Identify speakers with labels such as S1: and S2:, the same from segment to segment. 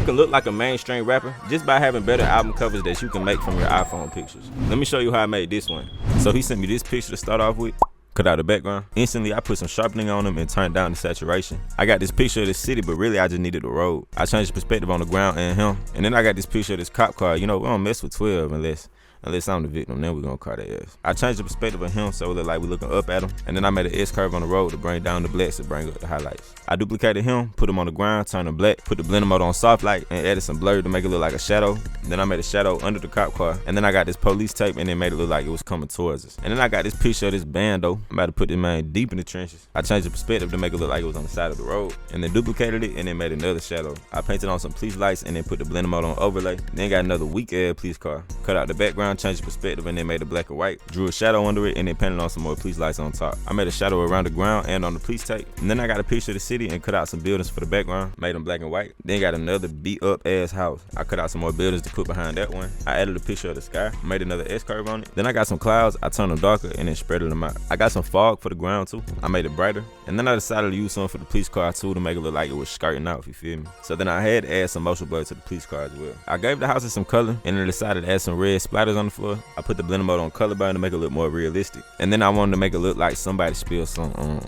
S1: can look like a mainstream rapper just by having better album covers that you can make from your iPhone pictures. Let me show you how I made this one. So he sent me this picture to start off with. Cut out the background. Instantly, I put some sharpening on them and turned down the saturation. I got this picture of the city, but really I just needed the road. I changed the perspective on the ground and him. And then I got this picture of this cop car. You know, we don't mess with 12 unless I'm the victim, then we're gonna car their ass. I changed the perspective of him so it looked like we looking up at him. And then I made an S-curve on the road to bring down the blacks to bring up the highlights. I duplicated him, put him on the ground, turned him black, put the blender mode on soft light, and added some blur to make it look like a shadow. Then I made a shadow under the cop car. And then I got this police tape and then made it look like it was coming towards us. And then I got this picture of this bando. I'm about to put this man deep in the trenches. I changed the perspective to make it look like it was on the side of the road. And then duplicated it and then made another shadow. I painted on some police lights and then put the blender mode on overlay. Then got another weak ass police car. Cut out the background, changed the perspective, and then made it black and white. Drew a shadow under it and then painted on some more police lights on top. I made a shadow around the ground and on the police tape. And then I got a picture of the city and cut out some buildings for the background. Made them black and white. Then got another beat up ass house. I cut out some more buildings to put behind that one. I added a picture of the sky. Made another S-curve on it. Then I got some clouds. I turned them darker and then spreaded them out. I got some fog for the ground too. I made it brighter. And then I decided to use some for the police car too to make it look like it was skirting out, if you feel me. So then I had to add some motion blur to the police car as well. I gave the houses some color and then decided to add some red splatters on the floor. I put the blender mode on color bar to make it look more realistic. And then I wanted to make it look like somebody spilled some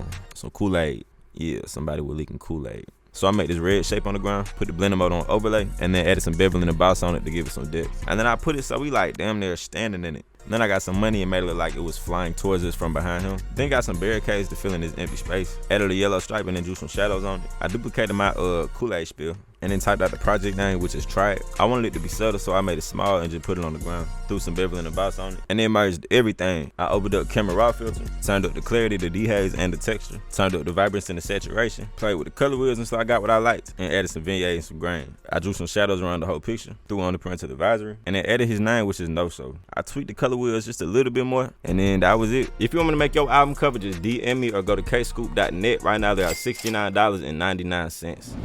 S1: Kool-Aid. Yeah, somebody was leaking Kool-Aid. So I made this red shape on the ground, put the blender mode on overlay, and then added some bevel and emboss on it to give it some depth. And then I put it so we like damn near standing in it. Then I got some money and made it look like it was flying towards us from behind him. Then got some barricades to fill in this empty space. Added a yellow stripe and then drew some shadows on it. I duplicated my Kool-Aid spill and then typed out the project name, which is Try It. I wanted it to be subtle, so I made it small and just put it on the ground. Threw some bevel and emboss on it. And then merged everything. I opened up camera raw filter, turned up the clarity, the dehaze, and the texture. Turned up the vibrance and the saturation. Played with the color wheels until I got what I liked. And added some vignette and some grain. I drew some shadows around the whole picture. Threw on the parental advisory. And then added his name, which is No So. I tweaked the color wheels just a little bit more. And then that was it. If you want me to make your album cover, just DM me or go to kscxxp.net. Right now they are $69.99.